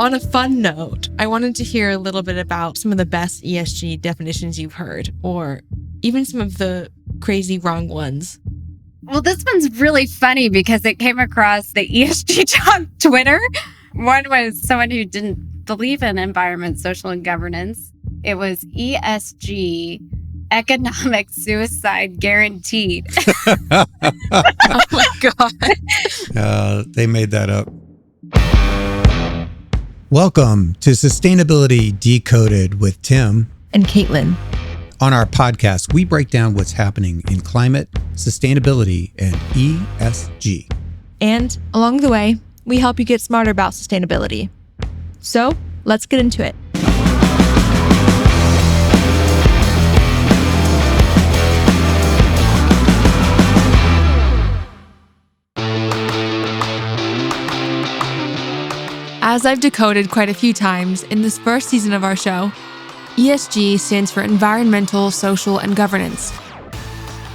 On a fun note, I wanted to hear a little bit about some of the best ESG definitions you've heard, or even some of the crazy wrong ones. Well, this one's really funny because it came across the ESG Talk Twitter. One was someone who didn't believe in environment, social, and governance. It was ESG, economic suicide guaranteed. Oh my God. They made that up. Welcome to Sustainability Decoded with Tim And Caitlin. On our podcast, we break down what's happening in climate, sustainability, and ESG. And along the way, we help you get smarter about sustainability. So let's get into it. As I've decoded quite a few times in this first season of our show, ESG stands for environmental, social, and governance.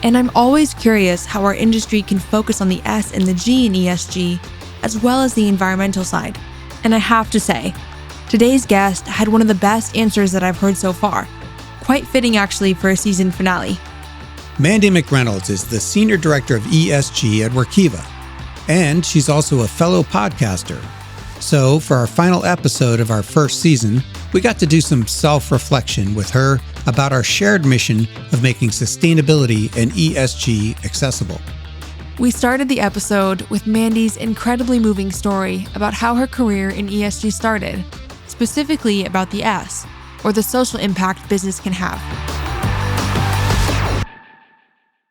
And I'm always curious how our industry can focus on the S and the G in ESG, as well as the environmental side. And I have to say, today's guest had one of the best answers that I've heard so far. Quite fitting, actually, for a season finale. Mandi McReynolds is the Senior Director of ESG at Workiva, and she's also a fellow podcaster. So for our final episode of our first season, we got to do some self-reflection with her about our shared mission of making sustainability and ESG accessible. We started the episode with Mandi's incredibly moving story about how her career in ESG started, specifically about the S, or the social impact business can have.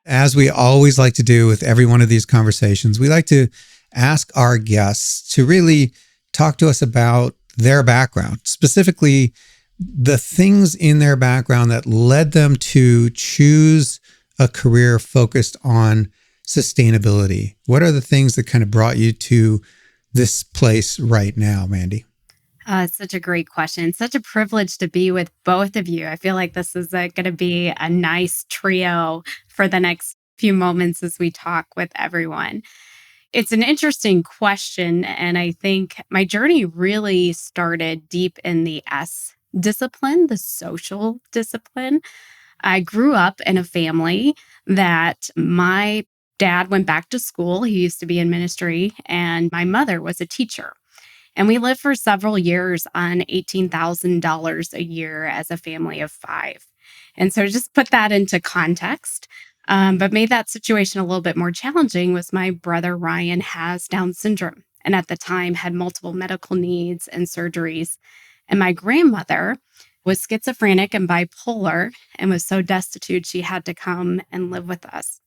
As we always like to do with every one of these conversations, we like to ask our guests to really talk to us about their background, specifically the things in their background that led them to choose a career focused on sustainability. What are the things that kind of brought you to this place right now, Mandi? It's such a great question. Such a privilege to be with both of you. I feel like this is going to be a nice trio for the next few moments as we talk with everyone. It's an interesting question, and I think my journey really started deep in the S discipline, the social discipline. I grew up in a family that my dad went back to school. He used to be in ministry, and my mother was a teacher. And we lived for several years on $18,000 a year as a family of five. And so just put that into context. But made that situation a little bit more challenging was my brother Ryan has Down syndrome, and at the time had multiple medical needs and surgeries. And my grandmother was schizophrenic and bipolar and was so destitute she had to come and live with us.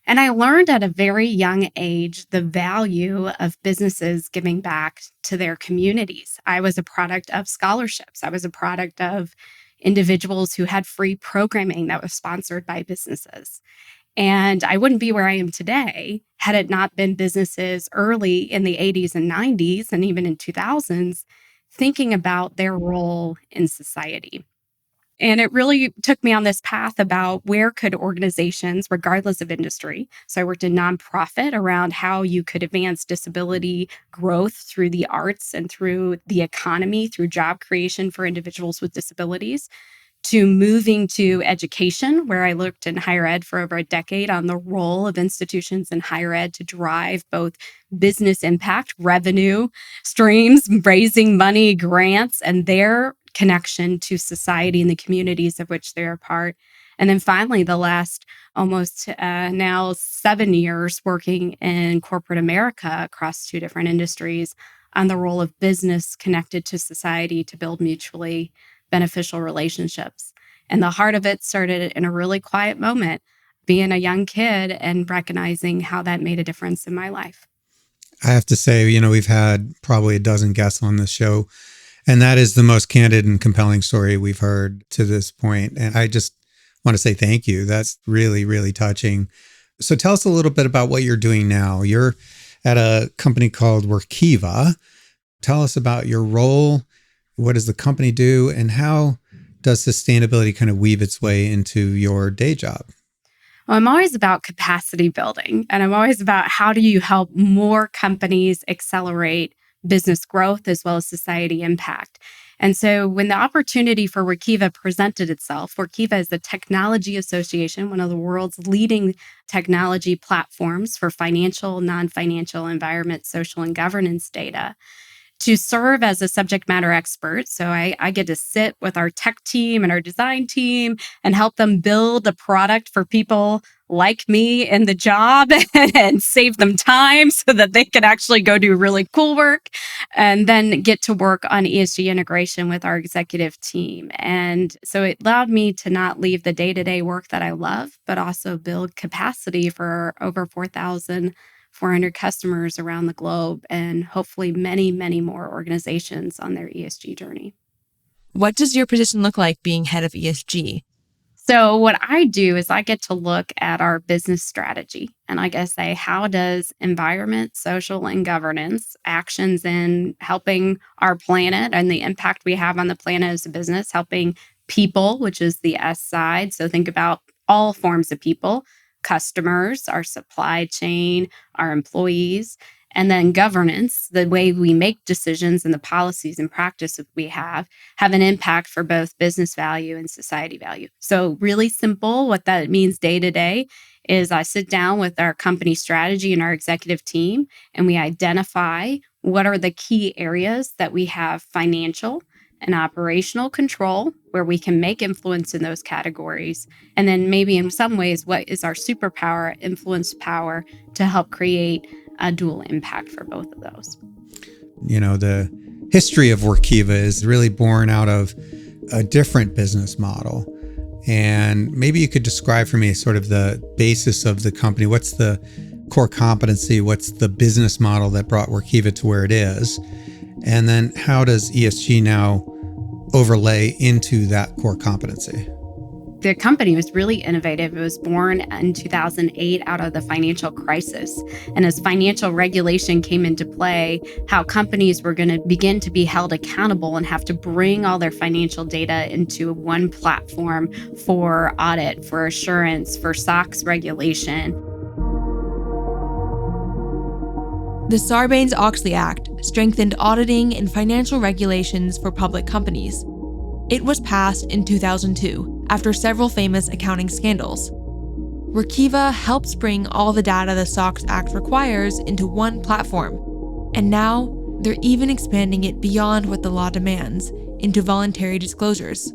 And I learned at a very young age the value of businesses giving back to their communities. I was a product of scholarships. I was a product of individuals who had free programming that was sponsored by businesses. And I wouldn't be where I am today had it not been businesses early in the 80s and 90s and even in 2000s thinking about their role in society. And it really took me on this path about where could organizations, regardless of industry. So I worked in nonprofit around how you could advance disability growth through the arts and through the economy, through job creation for individuals with disabilities, to moving to education, where I looked in higher ed for over a decade on the role of institutions in higher ed to drive both business impact, revenue streams, raising money, grants, and their connection to society and the communities of which they're a part. And then finally, the last almost now 7 years working in corporate America across two different industries on the role of business connected to society to build mutually beneficial relationships. And the heart of it started in a really quiet moment, being a young kid and recognizing how that made a difference in my life. I have to say, we've had probably a dozen guests on this show, and that is the most candid and compelling story we've heard to this point. And I just want to say thank you. That's really, really touching. So tell us a little bit about what you're doing now. You're at a company called Workiva. Tell us about your role. What does the company do, and how does sustainability kind of weave its way into your day job? Well, I'm always about capacity building, and I'm always about how do you help more companies accelerate business growth as well as society impact. And so when the opportunity for Workiva presented itself, Workiva is the technology association, one of the world's leading technology platforms for financial, non-financial, environment, social, and governance data, to serve as a subject matter expert. So I get to sit with our tech team and our design team and help them build a product for people like me in the job and save them time so that they can actually go do really cool work, and then get to work on ESG integration with our executive team. And so it allowed me to not leave the day-to-day work that I love, but also build capacity for over 4,400 customers around the globe, and hopefully many, many more organizations on their ESG journey. What does your position look like being head of ESG? So what I do is I get to look at our business strategy, and I get to say, how does environment, social, and governance actions in helping our planet and the impact we have on the planet as a business, helping people, which is the S side. So think about all forms of people, customers, our supply chain, our employees, and then governance, the way we make decisions and the policies and practices we have an impact for both business value and society value. So really simple, what that means day to day is I sit down with our company strategy and our executive team, and we identify what are the key areas that we have financial and operational control where we can make influence in those categories. And then maybe in some ways, what is our superpower, influence power to help create a dual impact for both of those. You know, the history of Workiva is really born out of a different business model. And maybe you could describe for me sort of the basis of the company. What's the core competency? What's the business model that brought Workiva to where it is? And then how does ESG now overlay into that core competency? The company was really innovative. It was born in 2008 out of the financial crisis. And as financial regulation came into play, how companies were going to begin to be held accountable and have to bring all their financial data into one platform for audit, for assurance, for SOX regulation. The Sarbanes-Oxley Act strengthened auditing and financial regulations for public companies. It was passed in 2002 after several famous accounting scandals. Workiva helps bring all the data the SOX Act requires into one platform, and now they're even expanding it beyond what the law demands into voluntary disclosures.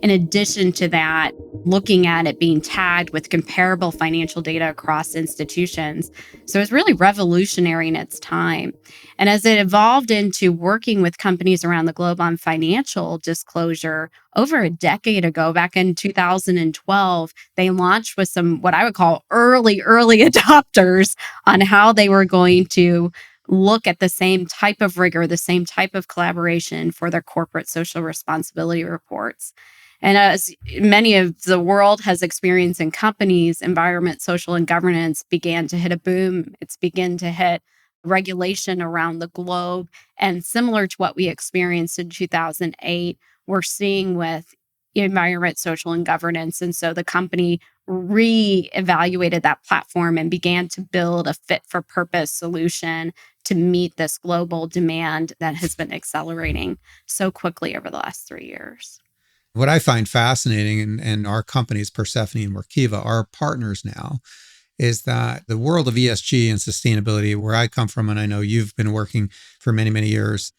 In addition to that, looking at it being tagged with comparable financial data across institutions. So it's really revolutionary in its time. And as it evolved into working with companies around the globe on financial disclosure, over a decade ago, back in 2012, they launched with some what I would call early adopters on how they were going to look at the same type of rigor, the same type of collaboration for their corporate social responsibility reports. And as many of the world has experienced in companies, environment, social, and governance began to hit a boom. It's begun to hit regulation around the globe. And similar to what we experienced in 2008, we're seeing with environment, social, and governance. And so the company re-evaluated that platform and began to build a fit-for-purpose solution to meet this global demand that has been accelerating so quickly over the last 3 years. What I find fascinating, and our companies, Persefoni and Workiva, are partners now, is that the world of ESG and sustainability, where I come from, and I know you've been working for many, many years,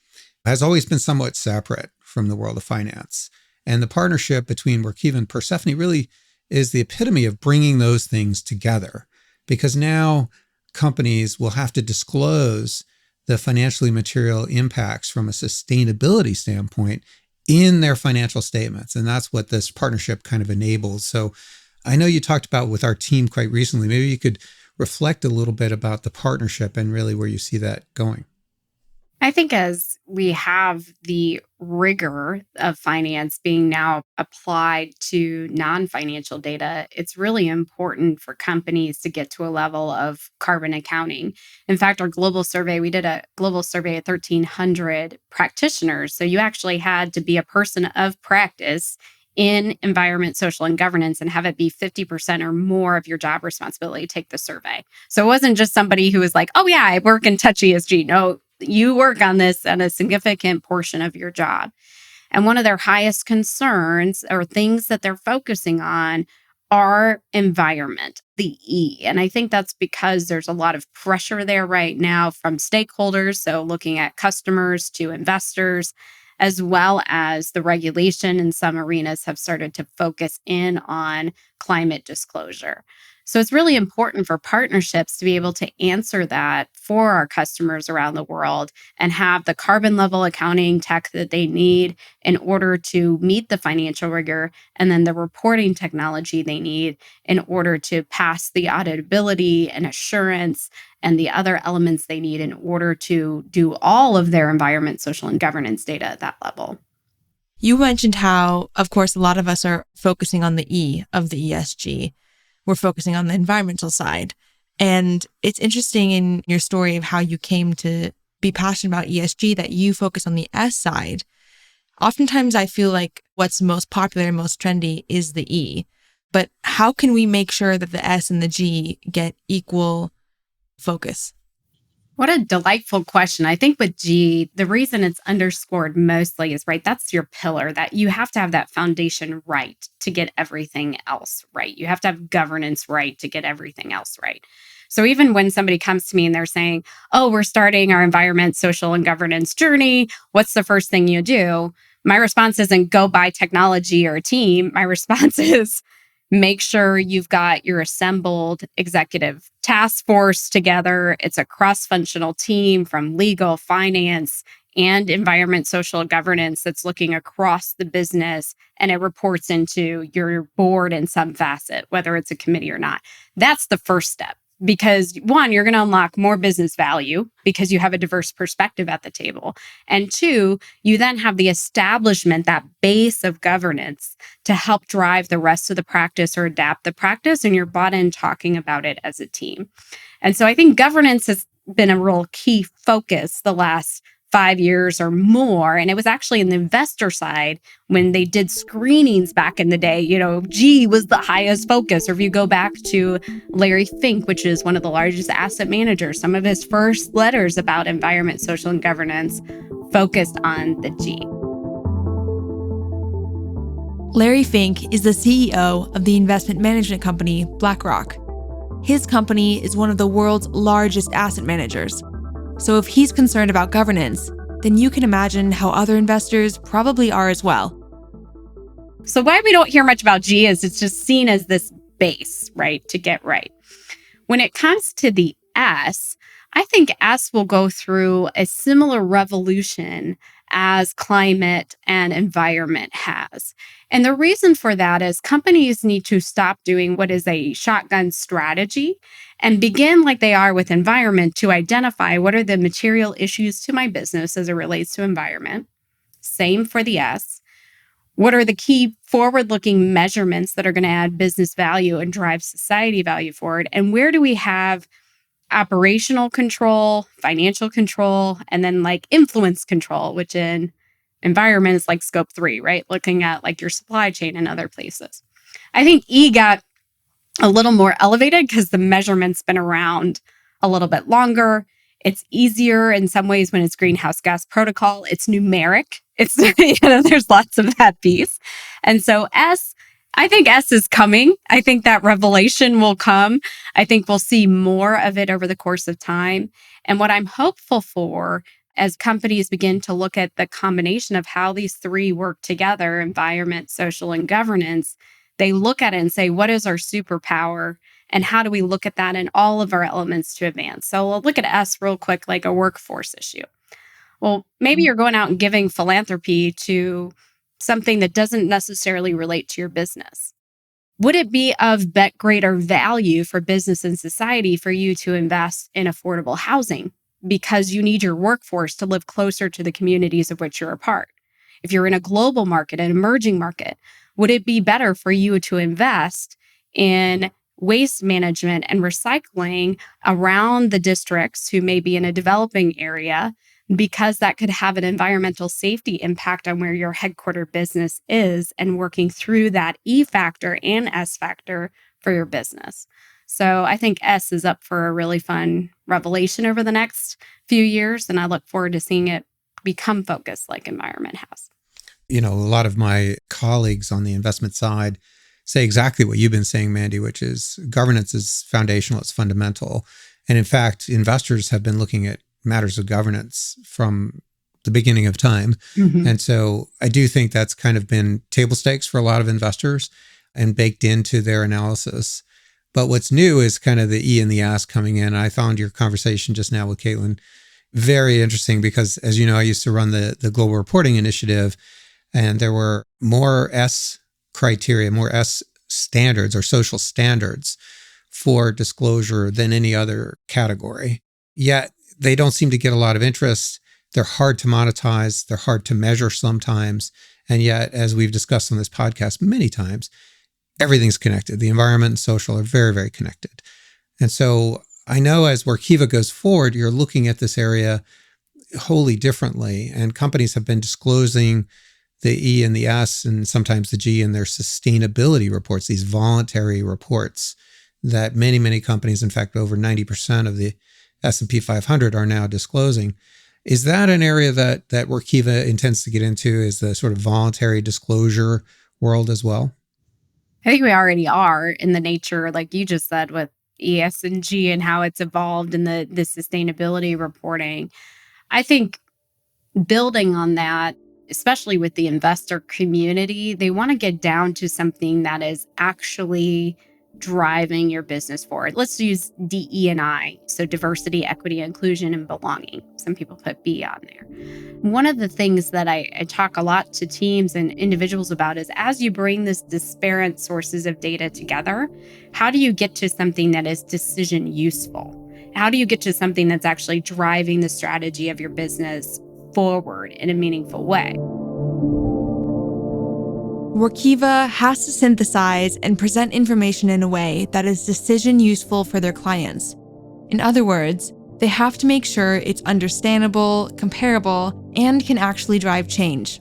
has always been somewhat separate from the world of finance. And the partnership between Workiva and Persefoni really is the epitome of bringing those things together, because now companies will have to disclose the financially material impacts from a sustainability standpoint in their financial statements. And that's what this partnership kind of enables. So I know you talked about with our team quite recently. Maybe you could reflect a little bit about the partnership and really where you see that going. I think as we have the rigor of finance being now applied to non-financial data, it's really important for companies to get to a level of carbon accounting. In fact, our global survey, we did a global survey of 1,300 practitioners. So you actually had to be a person of practice in environment, social, and governance and have it be 50% or more of your job responsibility to take the survey. So it wasn't just somebody who was like, oh yeah, I work in touch ESG. No, You work on this at a significant portion of your job. And one of their highest concerns or things that they're focusing on are environment, the E. And I think that's because there's a lot of pressure there right now from stakeholders. So looking at customers to investors, as well as the regulation in some arenas have started to focus in on climate disclosure. So it's really important for partnerships to be able to answer that for our customers around the world and have the carbon level accounting tech that they need in order to meet the financial rigor, and then the reporting technology they need in order to pass the auditability and assurance and the other elements they need in order to do all of their environment, social, and governance data at that level. You mentioned how, of course, a lot of us are focusing on the E of the ESG. We're focusing on the environmental side. And it's interesting in your story of how you came to be passionate about ESG that you focus on the S side. Oftentimes, I feel like what's most popular and most trendy is the E. But how can we make sure that the S and the G get equal focus? What a delightful question. I think with G, the reason it's underscored mostly is, right, that's your pillar, that you have to have that foundation right to get everything else right. You have to have governance right to get everything else right. So even when somebody comes to me and they're saying, oh, we're starting our environment, social, and governance journey, what's the first thing you do? My response isn't go buy technology or a team. My response is make sure you've got your assembled executive task force together. It's a cross-functional team from legal, finance, and environment, social, governance that's looking across the business, and it reports into your board in some facet, whether it's a committee or not. That's the first step. Because one, you're going to unlock more business value because you have a diverse perspective at the table. And two, you then have the establishment, that base of governance to help drive the rest of the practice or adapt the practice. And you're bought in talking about it as a team. And so I think governance has been a real key focus the last 5 years or more. And it was actually in the investor side when they did screenings back in the day, G was the highest focus. Or if you go back to Larry Fink, which is one of the largest asset managers, some of his first letters about environment, social, and governance focused on the G. Larry Fink is the CEO of the investment management company BlackRock. His company is one of the world's largest asset managers. So if he's concerned about governance, then you can imagine how other investors probably are as well. So why we don't hear much about G is it's just seen as this base, right, to get right. When it comes to the S, I think S will go through a similar revolution as climate and environment has. And the reason for that is companies need to stop doing what is a shotgun strategy and begin like they are with environment to identify what are the material issues to my business as it relates to environment. Same for the S. What are the key forward-looking measurements that are going to add business value and drive society value forward? And where do we have operational control, financial control, and then like influence control, which in environment is like scope 3, right? Looking at like your supply chain and other places. I think E got a little more elevated because the measurement's been around a little bit longer. It's easier in some ways when it's greenhouse gas protocol. It's numeric. It's, there's lots of that piece. And so I think S is coming. I think that revelation will come. I think we'll see more of it over the course of time. And what I'm hopeful for as companies begin to look at the combination of how these three work together, environment, social, and governance, they look at it and say, what is our superpower? And how do we look at that in all of our elements to advance? So we'll look at S real quick, like a workforce issue. Well, maybe you're going out and giving philanthropy to something that doesn't necessarily relate to your business. Would it be of greater value for business and society for you to invest in affordable housing because you need your workforce to live closer to the communities of which you're a part? If you're in a global market, an emerging market, would it be better for you to invest in waste management and recycling around the districts who may be in a developing area, because that could have an environmental safety impact on where your headquarter business is and working through that E factor and S factor for your business? So I think S is up for a really fun revelation over the next few years. And I look forward to seeing it become focused like environment has. A lot of my colleagues on the investment side say exactly what you've been saying, Mandi, which is governance is foundational, it's fundamental. And in fact, investors have been looking at matters of governance from the beginning of time. Mm-hmm. And so I do think that's kind of been table stakes for a lot of investors and baked into their analysis. But what's new is kind of the E and the S coming in. I found your conversation just now with Caitlin very interesting because, as you know, I used to run the Global Reporting Initiative, and there were more S criteria, more S standards or social standards for disclosure than any other category. Yet they don't seem to get a lot of interest. They're hard to monetize. They're hard to measure sometimes. And yet, as we've discussed on this podcast many times, everything's connected. The environment and social are very, very connected. And so I know as Workiva goes forward, you're looking at this area wholly differently. And companies have been disclosing the E and the S and sometimes the G in their sustainability reports, these voluntary reports that many, many companies, in fact, over 90% of the S&P 500 are now disclosing. Is that an area that Workiva intends to get into, is the sort of voluntary disclosure world as well? I think we already are in the nature, like you just said, with ESG and how it's evolved in the sustainability reporting. I think building on that, especially with the investor community, they want to get down to something that is actually driving your business forward. Let's use DE&I, so diversity, equity, inclusion, and belonging. Some people put B on there. One of the things that I talk a lot to teams and individuals about is as you bring this disparate sources of data together, how do you get to something that is decision useful? How do you get to something that's actually driving the strategy of your business forward in a meaningful way? Workiva has to synthesize and present information in a way that is decision useful for their clients. In other words, they have to make sure it's understandable, comparable, and can actually drive change.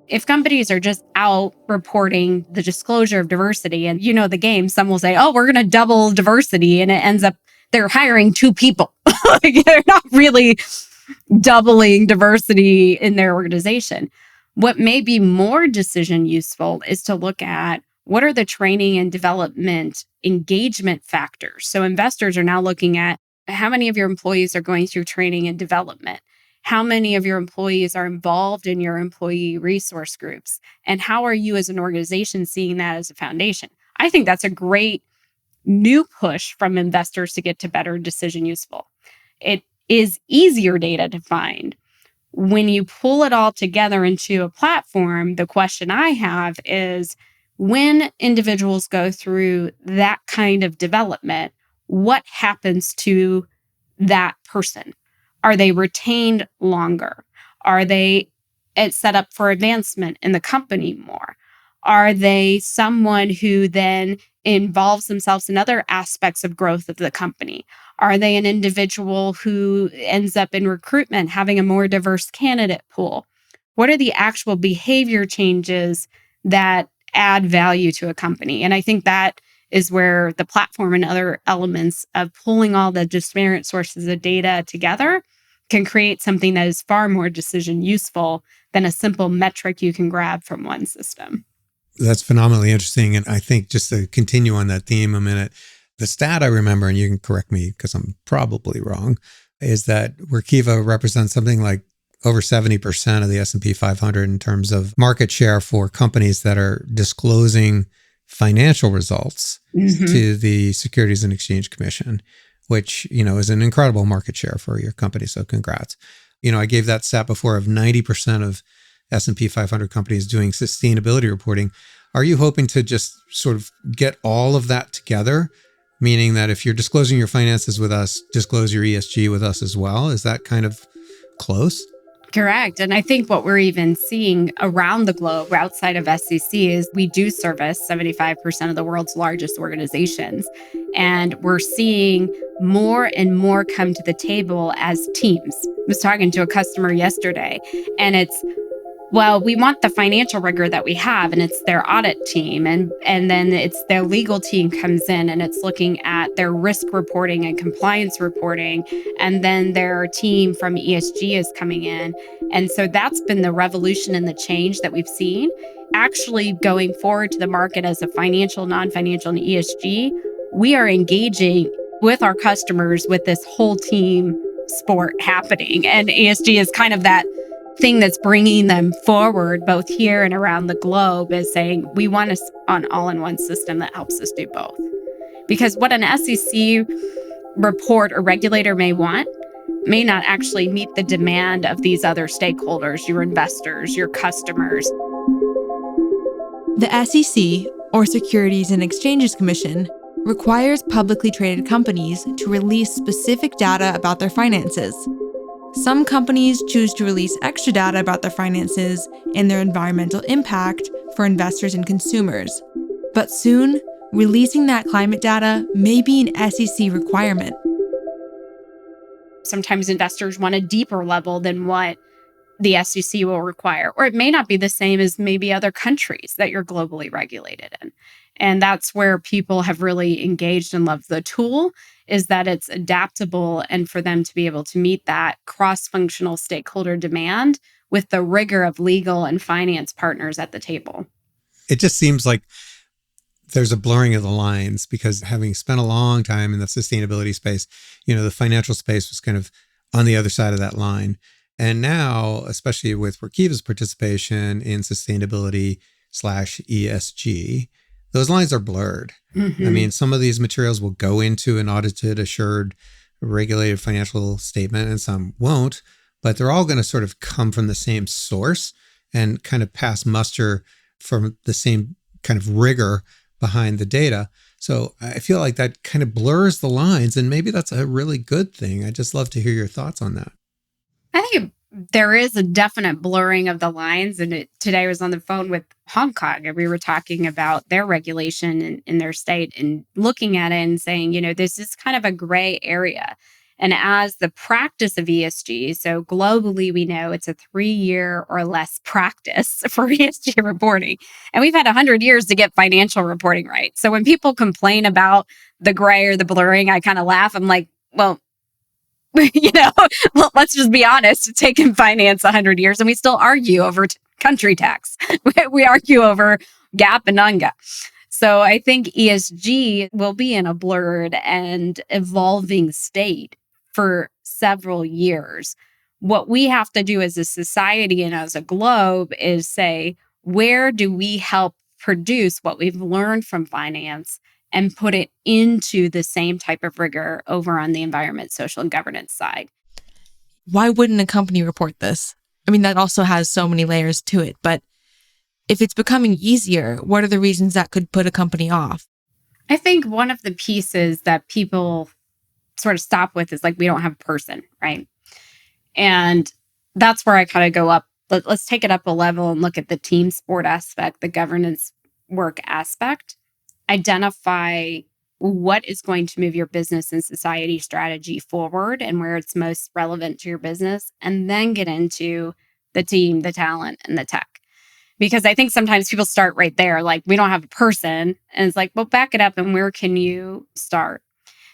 If companies are just out reporting the disclosure of diversity, and you know the game, some will say, oh, we're going to double diversity, and it ends up they're hiring 2 people. They're not really doubling diversity in their organization. What may be more decision useful is to look at what are the training and development engagement factors. So investors are now looking at how many of your employees are going through training and development, how many of your employees are involved in your employee resource groups, and how are you as an organization seeing that as a foundation? I think that's a great new push from investors to get to better decision useful. It is easier data to find. When you pull it all together into a platform, the question I have is when individuals go through that kind of development, what happens to that person? Are they retained longer? Are they set up for advancement in the company more? Are they someone who then involves themselves in other aspects of growth of the company? Are they an individual who ends up in recruitment, having a more diverse candidate pool? What are the actual behavior changes that add value to a company? And I think that is where the platform and other elements of pulling all the disparate sources of data together can create something that is far more decision useful than a simple metric you can grab from one system. That's phenomenally interesting. And I think just to continue on that theme a minute, the stat I remember, and you can correct me because I'm probably wrong, is that Workiva represents something like over 70% of the S&P 500 in terms of market share for companies that are disclosing financial results to the Securities and Exchange Commission, which, is an incredible market share for your company. So congrats. I gave that stat before of 90% of S&P 500 companies doing sustainability reporting. Are you hoping to just sort of get all of that together? Meaning that if you're disclosing your finances with us, disclose your ESG with us as well? Is that kind of close? Correct. And I think what we're even seeing around the globe outside of SEC is we do service 75% of the world's largest organizations. And we're seeing more and more come to the table as teams. I was talking to a customer yesterday, and it's Well, we want the financial rigor that we have, and it's their audit team. And then it's their legal team comes in and it's looking at their risk reporting and compliance reporting. And then their team from ESG is coming in. And so that's been the revolution and the change that we've seen. Actually going forward to the market as a financial, non-financial, and ESG, we are engaging with our customers with this whole team sport happening. And ESG is kind of that thing that's bringing them forward both here and around the globe, is saying we want an all-in-one system that helps us do both. Because what an SEC report or regulator may want may not actually meet the demand of these other stakeholders, your investors, your customers. The SEC, or Securities and Exchanges Commission, requires publicly traded companies to release specific data about their finances. Some companies choose to release extra data about their finances and their environmental impact for investors and consumers. But soon, releasing that climate data may be an SEC requirement. Sometimes investors want a deeper level than what the SEC will require, or it may not be the same as maybe other countries that you're globally regulated in. And that's where people have really engaged and loved the tool, is that it's adaptable, and for them to be able to meet that cross-functional stakeholder demand with the rigor of legal and finance partners at the table. It just seems like there's a blurring of the lines, because having spent a long time in the sustainability space, the financial space was kind of on the other side of that line. And now, especially with Workiva's participation in sustainability/ESG, those lines are blurred. Mm-hmm. I mean, some of these materials will go into an audited, assured, regulated financial statement, and some won't, but they're all going to sort of come from the same source and kind of pass muster from the same kind of rigor behind the data. So I feel like that kind of blurs the lines, and maybe that's a really good thing. I'd just love to hear your thoughts on that. I think there is a definite blurring of the lines. And today I was on the phone with Hong Kong, and we were talking about their regulation in their state and looking at it and saying, this is kind of a gray area. And as the practice of ESG, so globally, we know it's a 3-year or less practice for ESG reporting. And we've had 100 years to get financial reporting right. So when people complain about the gray or the blurring, I kind of laugh. I'm like, well, let's just be honest. It's taken finance 100 years, and we still argue over country tax. We argue over GAAP and non-GAAP. So I think ESG will be in a blurred and evolving state for several years. What we have to do as a society and as a globe is say, where do we help produce what we've learned from finance and put it into the same type of rigor over on the environment, social, and governance side? Why wouldn't a company report this? I mean, that also has so many layers to it, but if it's becoming easier, what are the reasons that could put a company off? I think one of the pieces that people sort of stop with is like, we don't have a person, right? And that's where I kind of go up. Let's take it up a level and look at the team sport aspect, the governance work aspect. Identify what is going to move your business and society strategy forward and where it's most relevant to your business, and then get into the team, the talent, and the tech. Because I think sometimes people start right there, like, we don't have a person. And it's like, well, back it up, and where can you start?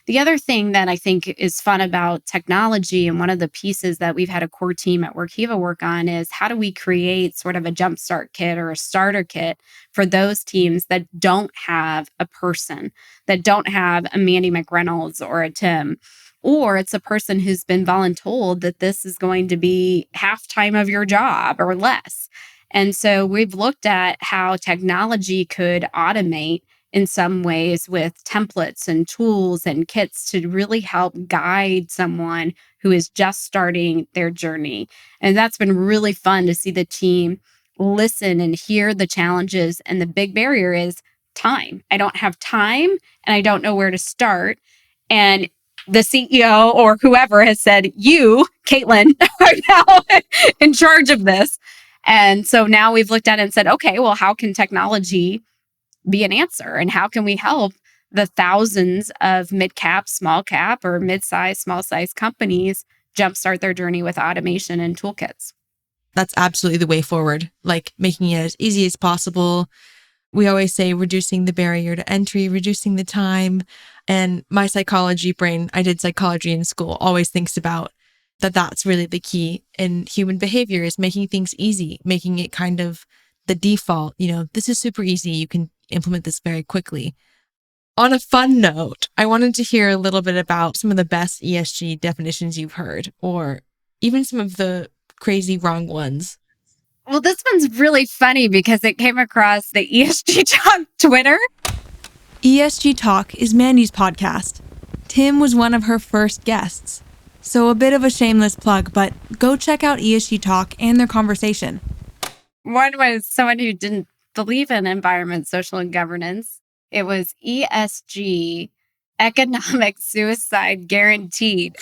The other thing that I think is fun about technology, and one of the pieces that we've had a core team at Workiva work on, is how do we create sort of a jumpstart kit or a starter kit for those teams that don't have a person, that don't have a Mandi McReynolds or a Tim, or it's a person who's been voluntold that this is going to be half time of your job or less. And so we've looked at how technology could automate in some ways with templates and tools and kits to really help guide someone who is just starting their journey. And that's been really fun to see the team listen and hear the challenges. And the big barrier is time. I don't have time, and I don't know where to start. And the CEO or whoever has said, you, Caitlin, are now in charge of this. And so now we've looked at it and said, okay, well, how can technology be an answer? And how can we help the thousands of mid-cap, small cap, or mid-size, small-size companies jumpstart their journey with automation and toolkits? that's absolutely the way forward, like making it as easy as possible. We always say reducing the barrier to entry, reducing the time. And my psychology brain, I did psychology in school, always thinks about that's really the key in human behavior, is making things easy, making it kind of the default. This is super easy. You can implement this very quickly. On a fun note, I wanted to hear a little bit about some of the best ESG definitions you've heard, or even some of the crazy wrong ones. Well, this one's really funny because it came across the ESG Talk Twitter. ESG Talk is Mandi's podcast. Tim was one of her first guests. So a bit of a shameless plug, but go check out ESG Talk and their conversation. One was someone who didn't believe in environment, social, and governance. It was ESG, economic suicide guaranteed.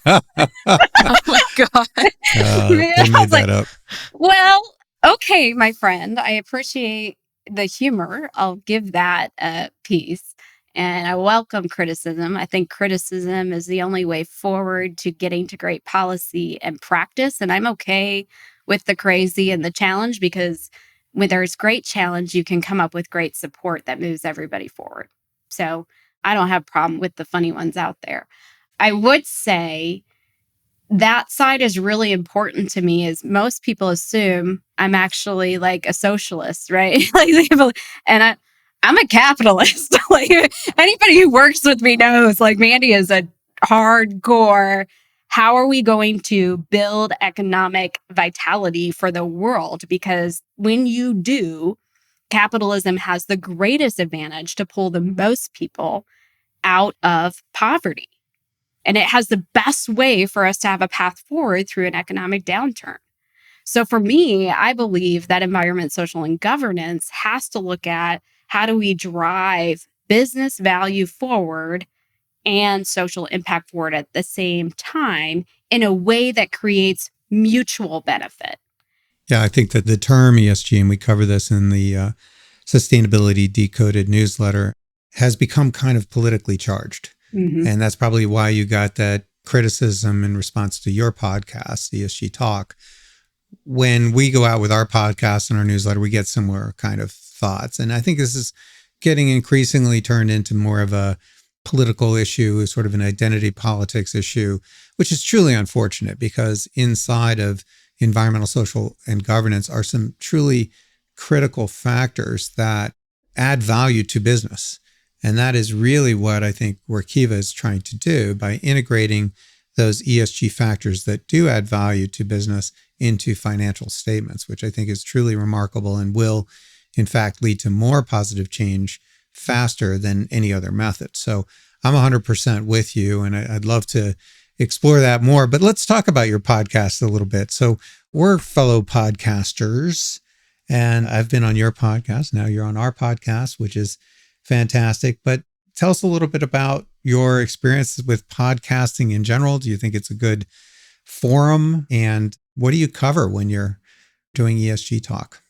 Oh my God. They made that up. Well, okay, my friend, I appreciate the humor. I'll give that a piece. And I welcome criticism. I think criticism is the only way forward to getting to great policy and practice. And I'm okay with the crazy and the challenge, because when there's great challenge, you can come up with great support that moves everybody forward. So I don't have a problem with the funny ones out there. I would say that side is really important to me, is most people assume I'm actually like a socialist, right? And I'm a capitalist. Like, anybody who works with me knows, like, Mandi is a hardcore, how are we going to build economic vitality for the world? Because when you do, capitalism has the greatest advantage to pull the most people out of poverty. And it has the best way for us to have a path forward through an economic downturn. So for me, I believe that environment, social, and governance has to look at how do we drive business value forward and social impact forward at the same time in a way that creates mutual benefit. Yeah, I think that the term ESG, and we cover this in the Sustainability Decoded newsletter, has become kind of politically charged. Mm-hmm. And that's probably why you got that criticism in response to your podcast, ESG Talk. When we go out with our podcast and our newsletter, we get similar kind of thoughts. And I think this is getting increasingly turned into more of a political issue, sort of an identity politics issue, which is truly unfortunate, because inside of environmental, social, and governance are some truly critical factors that add value to business. And that is really what I think Workiva is trying to do by integrating those ESG factors that do add value to business into financial statements, which I think is truly remarkable and will, in fact, lead to more positive change faster than any other method. So I'm 100% with you, and I'd love to explore that more. But let's talk about your podcast a little bit. So we're fellow podcasters, and I've been on your podcast. Now you're on our podcast, which is fantastic. But tell us a little bit about your experiences with podcasting in general. Do you think it's a good forum? And what do you cover when you're doing ESG Talk?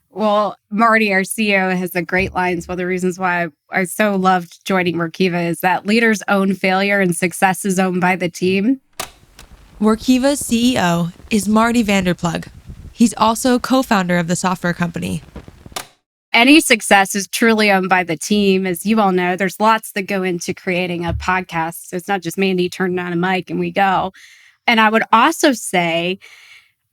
Well, Marty, our CEO, has a great line. One of the reasons why I so loved joining Workiva is that leaders own failure and success is owned by the team. Workiva's CEO is Marty Vanderplug. He's also co-founder of the software company. Any success is truly owned by the team. As you all know, there's lots that go into creating a podcast. So it's not just Mandi turning on a mic and we go. And I would also say,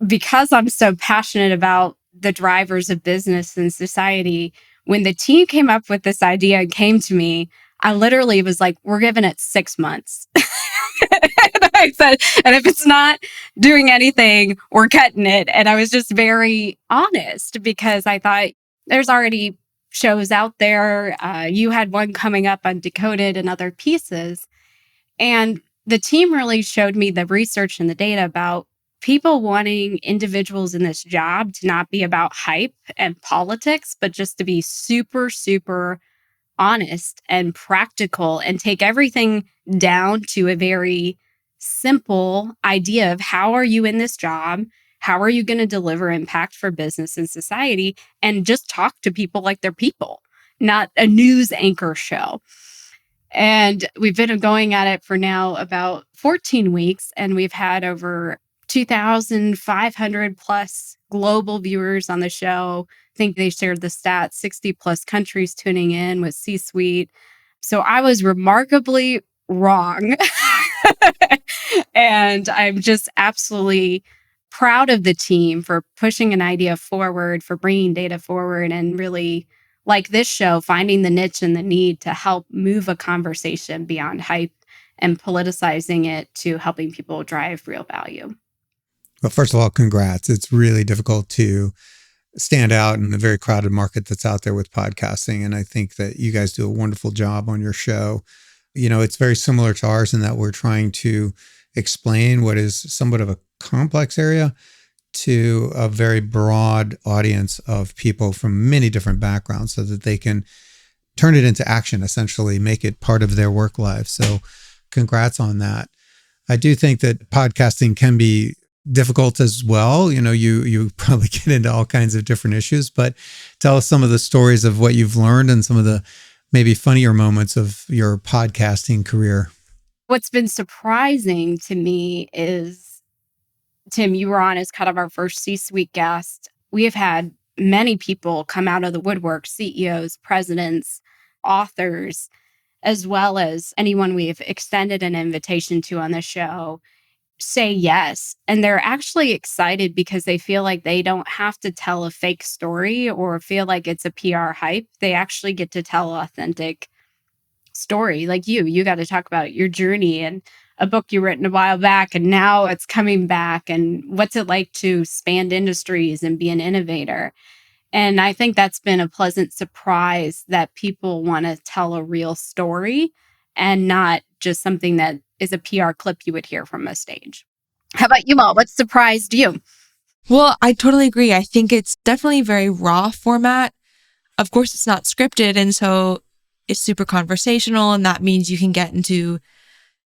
because I'm so passionate about the drivers of business and society, when the team came up with this idea and came to me, I literally was like, we're giving it 6 months. And I said, and if it's not doing anything, we're cutting it. And I was just very honest, because I thought there's already shows out there. You had one coming up on Decoded and other pieces. And the team really showed me the research and the data about people wanting individuals in this job to not be about hype and politics, but just to be super, super honest and practical and take everything down to a very simple idea of how are you in this job? How are you going to deliver impact for business and society? And just talk to people like they're people, not a news anchor show. And we've been going at it for now about 14 weeks, and we've had over 2,500 plus global viewers on the show. I think they shared the stats, 60 plus countries tuning in with C-suite. So I was remarkably wrong. And I'm just absolutely proud of the team for pushing an idea forward, for bringing data forward, and really, like this show, finding the niche and the need to help move a conversation beyond hype and politicizing it to helping people drive real value. Well, first of all, congrats. It's really difficult to stand out in the very crowded market that's out there with podcasting. And I think that you guys do a wonderful job on your show. You know, it's very similar to ours in that we're trying to explain what is somewhat of a complex area to a very broad audience of people from many different backgrounds so that they can turn it into action, essentially make it part of their work life. So congrats on that. I do think that podcasting can be difficult as well. You know, you probably get into all kinds of different issues, but tell us some of the stories of what you've learned and some of the maybe funnier moments of your podcasting career. What's been surprising to me is, Tim, you were on as kind of our first C-suite guest. We have had many people come out of the woodwork, CEOs, presidents, authors, as well as anyone we've extended an invitation to on the show, say yes. And they're actually excited because they feel like they don't have to tell a fake story or feel like it's a PR hype. They actually get to tell authentic story. Like you got to talk about your journey and a book you written a while back, and now it's coming back. And what's it like to span industries and be an innovator? And I think that's been a pleasant surprise that people want to tell a real story and not just something that is a PR clip you would hear from a stage. How about you, Mo? What surprised you? Well, I totally agree. I think it's definitely a very raw format. Of course, it's not scripted, and so it's super conversational, and that means you can get into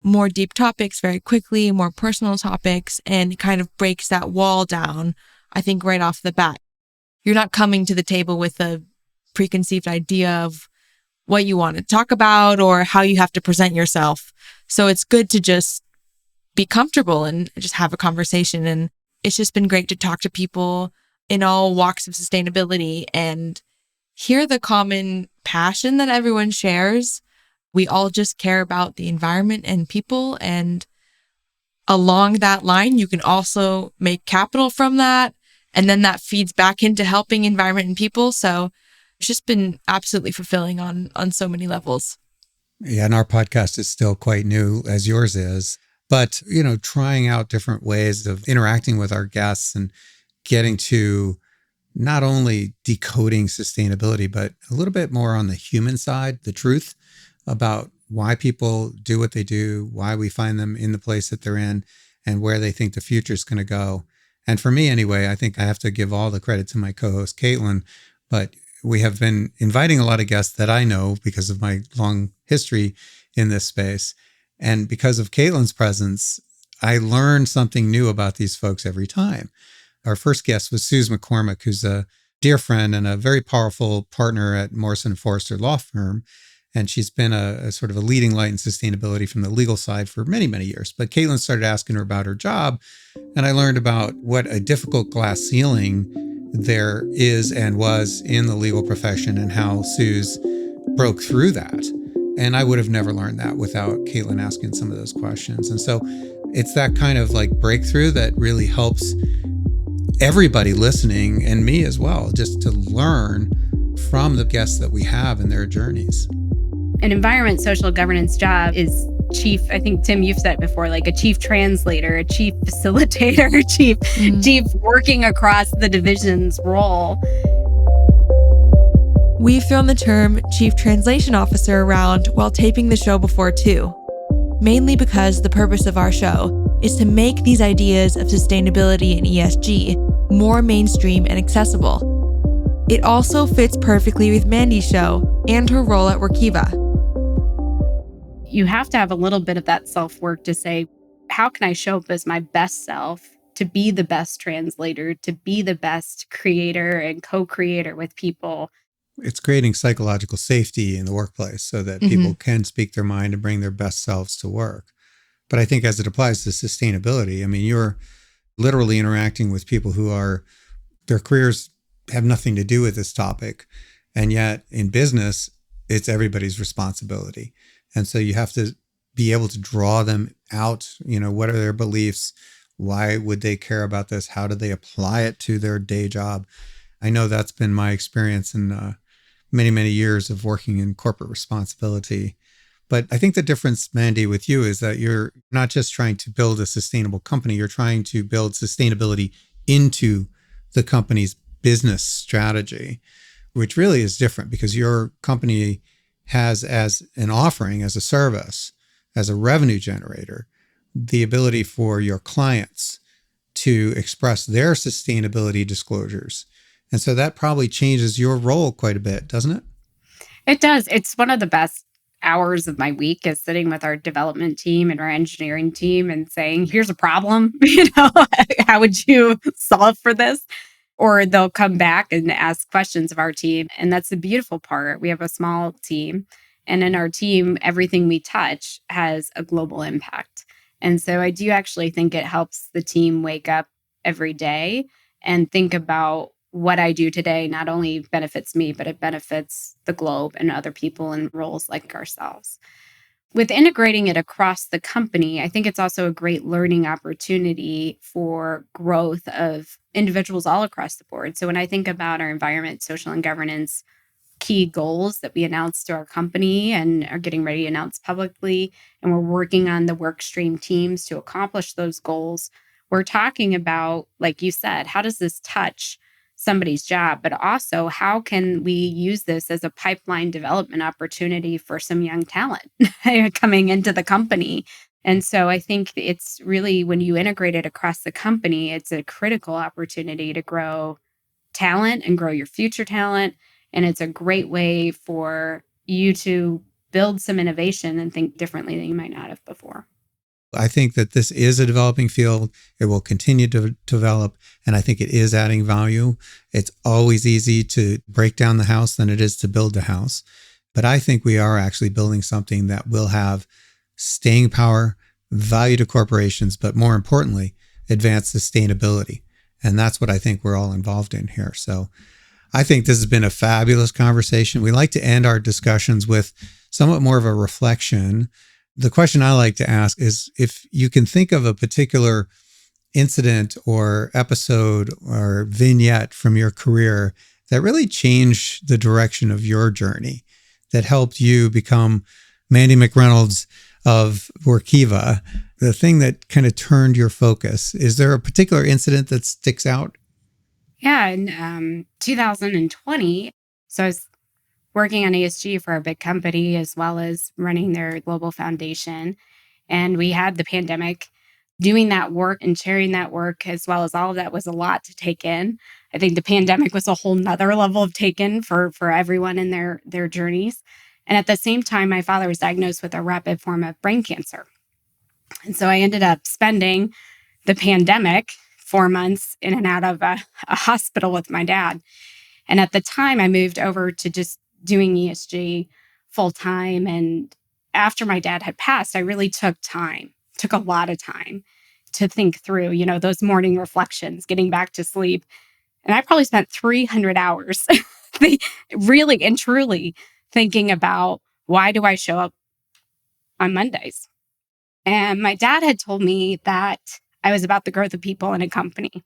more deep topics very quickly, more personal topics, and kind of breaks that wall down, I think, right off the bat. You're not coming to the table with a preconceived idea of what you want to talk about or how you have to present yourself. So it's good to just be comfortable and just have a conversation. And it's just been great to talk to people in all walks of sustainability and hear the common passion that everyone shares. We all just care about the environment and people. And along that line, you can also make capital from that. And then that feeds back into helping environment and people. So it's just been absolutely fulfilling on so many levels. Yeah, and our podcast is still quite new, as yours is. But, you know, trying out different ways of interacting with our guests and getting to not only decoding sustainability, but a little bit more on the human side, the truth about why people do what they do, why we find them in the place that they're in, and where they think the future is going to go. And for me, anyway, I think I have to give all the credit to my co-host, Caitlin, but we have been inviting a lot of guests that I know because of my long history in this space. And because of Caitlin's presence, I learn something new about these folks every time. Our first guest was Suze McCormick, who's a dear friend and a very powerful partner at Morrison & Foerster law firm. And she's been a sort of a leading light in sustainability from the legal side for many, many years. But Caitlin started asking her about her job, and I learned about what a difficult glass ceiling there is and was in the legal profession and how Suze broke through that. And I would have never learned that without Caitlin asking some of those questions. And so it's that kind of like breakthrough that really helps everybody listening and me as well, just to learn from the guests that we have and their journeys. An environment social governance job is chief, I think, Tim, you've said it before, like a chief translator, a chief facilitator, chief working across the divisions role. We've thrown the term Chief Translation Officer around while taping the show before too, mainly because the purpose of our show is to make these ideas of sustainability and ESG more mainstream and accessible. It also fits perfectly with Mandi's show and her role at Workiva. You have to have a little bit of that self-work to say, how can I show up as my best self, to be the best translator, to be the best creator and co-creator with people? It's creating psychological safety in the workplace so that people can speak their mind and bring their best selves to work. But I think as it applies to sustainability, I mean, you're literally interacting with people who their careers have nothing to do with this topic. And yet in business, it's everybody's responsibility. And so you have to be able to draw them out. What are their beliefs? Why would they care about this? How do they apply it to their day job? I know that's been my experience in many, many years of working in corporate responsibility. But I think the difference, Mandi, with you is that you're not just trying to build a sustainable company, you're trying to build sustainability into the company's business strategy, which really is different because your company has as an offering, as a service, as a revenue generator, the ability for your clients to express their sustainability disclosures. And so that probably changes your role quite a bit, doesn't it? It does. It's one of the best hours of my week is sitting with our development team and our engineering team and saying, here's a problem, how would you solve for this? Or they'll come back and ask questions of our team. And that's the beautiful part. We have a small team. And in our team, everything we touch has a global impact. And so I do actually think it helps the team wake up every day and think about what I do today not only benefits me, but it benefits the globe and other people in roles like ourselves. With integrating it across the company, I think it's also a great learning opportunity for growth of individuals all across the board. So when I think about our environment, social, and governance key goals that we announced to our company and are getting ready to announce publicly, and we're working on the work stream teams to accomplish those goals, we're talking about, like you said, how does this touch somebody's job, but also how can we use this as a pipeline development opportunity for some young talent coming into the company. And so I think it's really, when you integrate it across the company, it's a critical opportunity to grow talent and grow your future talent. And it's a great way for you to build some innovation and think differently than you might not have before. I think that this is a developing field. It will continue to develop, and I think it is adding value. It's always easy to break down the house than it is to build the house. But I think we are actually building something that will have staying power, value to corporations, but more importantly, advanced sustainability. And that's what I think we're all involved in here. So I think this has been a fabulous conversation. We like to end our discussions with somewhat more of a reflection. The question I like to ask is if you can think of a particular incident or episode or vignette from your career that really changed the direction of your journey, that helped you become Mandi McReynolds of Workiva, the thing that kind of turned your focus. Is there a particular incident that sticks out? Yeah, in 2020, so I was working on ESG for a big company as well as running their global foundation. And we had the pandemic. Doing that work and sharing that work as well as all of that was a lot to take in. I think the pandemic was a whole nother level of take in for everyone in their journeys. And at the same time, my father was diagnosed with a rapid form of brain cancer. And so I ended up spending the pandemic 4 months in and out of a hospital with my dad. And at the time, I moved over to just doing ESG full time. And after my dad had passed, I really took a lot of time to think through, those morning reflections, getting back to sleep. And I probably spent 300 hours really and truly thinking about, why do I show up on Mondays? And my dad had told me that I was about the growth of people in a company.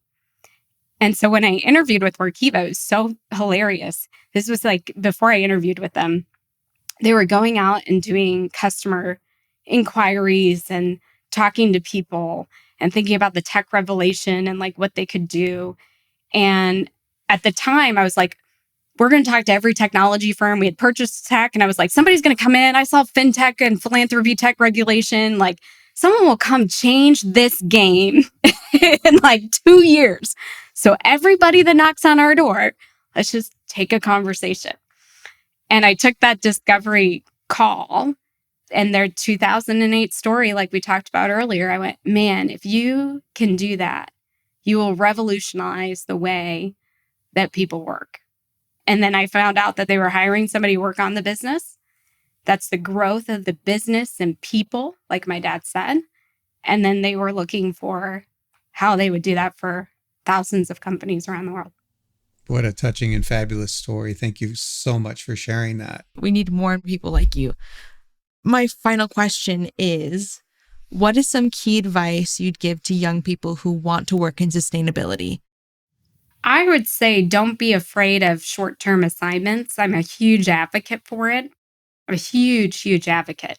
And so when I interviewed with Workiva, it was so hilarious. This was like before I interviewed with them, they were going out and doing customer inquiries and talking to people and thinking about the tech revelation and like what they could do. And at the time, I was like, we're going to talk to every technology firm. We had purchased tech, and I was like, somebody's going to come in. I saw fintech and philanthropy tech regulation. Like, someone will come change this game in like 2 years. So everybody that knocks on our door, let's just take a conversation. And I took that discovery call and their 2008 story, like we talked about earlier. I went, man, if you can do that, you will revolutionize the way that people work. And then I found out that they were hiring somebody to work on the business. That's the growth of the business and people, like my dad said. And then they were looking for, how they would do that for thousands of companies around the world. What a touching and fabulous story. Thank you so much for sharing that. We need more people like you. My final question is, what is some key advice you'd give to young people who want to work in sustainability? I would say don't be afraid of short-term assignments. I'm a huge advocate for it. I'm a huge, huge advocate.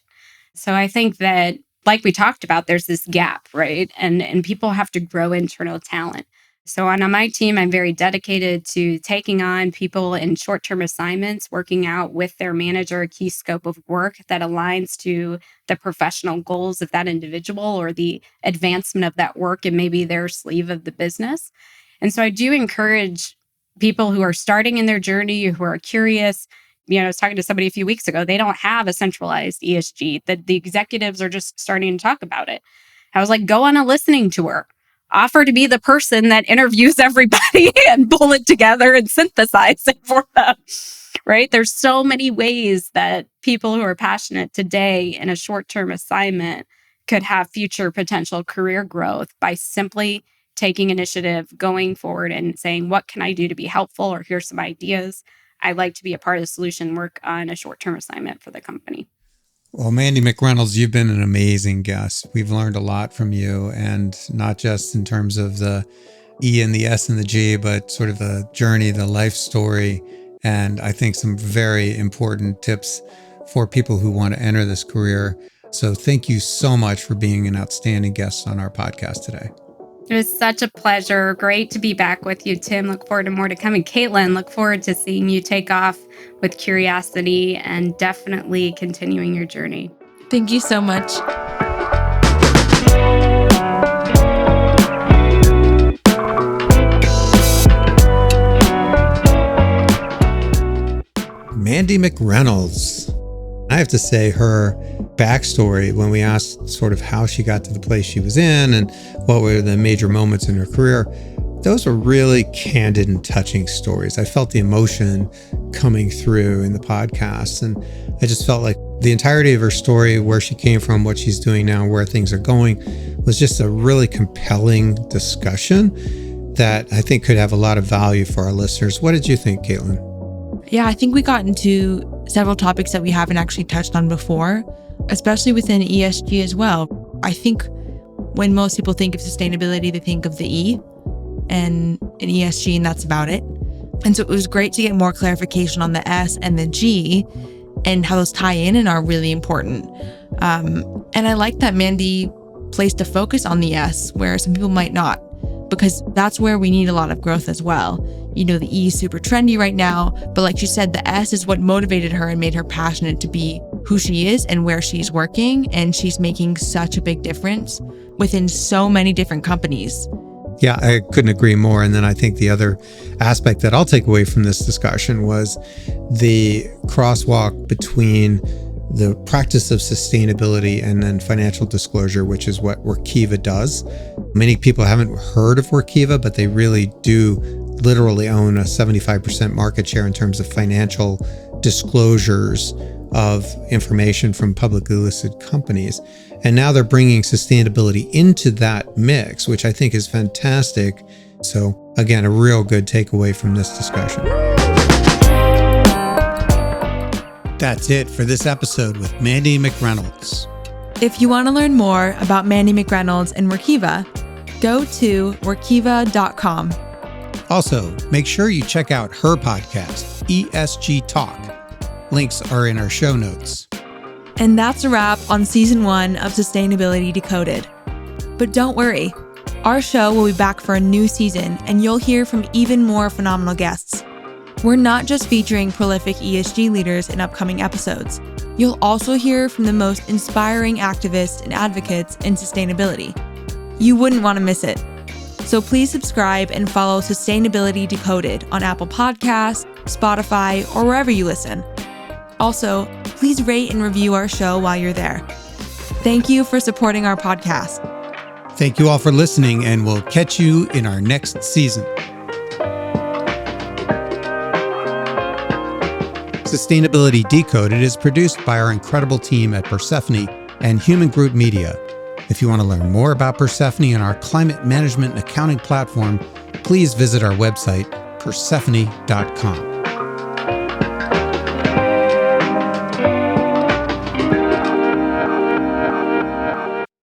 So I think that, like we talked about, there's this gap, right? And people have to grow internal talent. So on my team, I'm very dedicated to taking on people in short-term assignments, working out with their manager a key scope of work that aligns to the professional goals of that individual or the advancement of that work in maybe their sleeve of the business. And so I do encourage people who are starting in their journey, who are curious. I was talking to somebody a few weeks ago. They don't have a centralized ESG, that the executives are just starting to talk about it. I was like, go on a listening tour. Offer to be the person that interviews everybody and pull it together and synthesize it for them, right? There's so many ways that people who are passionate today in a short-term assignment could have future potential career growth by simply taking initiative, going forward and saying, what can I do to be helpful? Or here's some ideas. I'd like to be a part of the solution, work on a short-term assignment for the company. Well, Mandi McReynolds, you've been an amazing guest. We've learned a lot from you, and not just in terms of the E and the S and the G, but sort of the journey, the life story, and I think some very important tips for people who want to enter this career. So thank you so much for being an outstanding guest on our podcast today. It was such a pleasure. Great to be back with you, Tim. Look forward to more to come. And Caitlin, look forward to seeing you take off with curiosity and definitely continuing your journey. Thank you so much. Mandi McReynolds. I have to say her backstory, when we asked sort of how she got to the place she was in and what were the major moments in her career, those were really candid and touching stories. I felt the emotion coming through in the podcast, and I just felt like the entirety of her story, where she came from, what she's doing now, where things are going, was just a really compelling discussion that I think could have a lot of value for our listeners. What did you think, Caitlin? Yeah, I think we got into several topics that we haven't actually touched on before, especially within ESG as well. I think when most people think of sustainability, they think of the E and an ESG, and that's about it. And so it was great to get more clarification on the S and the G and how those tie in and are really important. And I like that Mandi placed a focus on the S where some people might not, because that's where we need a lot of growth as well. You know, the E is super trendy right now, but like she said, the S is what motivated her and made her passionate to be who she is and where she's working. And she's making such a big difference within so many different companies. Yeah, I couldn't agree more. And then I think the other aspect that I'll take away from this discussion was the crosswalk between the practice of sustainability and then financial disclosure, which is what Workiva does. Many people haven't heard of Workiva, but they really do literally own a 75% market share in terms of financial disclosures of information from publicly listed companies. And now they're bringing sustainability into that mix, which I think is fantastic. So again, a real good takeaway from this discussion. That's it for this episode with Mandi McReynolds. If you want to learn more about Mandi McReynolds and Workiva, go to workiva.com. Also, make sure you check out her podcast, ESG Talk. Links are in our show notes. And that's a wrap on season 1 of Sustainability Decoded. But don't worry, our show will be back for a new season, and you'll hear from even more phenomenal guests. We're not just featuring prolific ESG leaders in upcoming episodes. You'll also hear from the most inspiring activists and advocates in sustainability. You wouldn't want to miss it. So please subscribe and follow Sustainability Decoded on Apple Podcasts, Spotify, or wherever you listen. Also, please rate and review our show while you're there. Thank you for supporting our podcast. Thank you all for listening, and we'll catch you in our next season. Sustainability Decoded is produced by our incredible team at Persefoni and Hueman Group Media. If you want to learn more about Persefoni and our climate management and accounting platform, please visit our website, persefoni.com.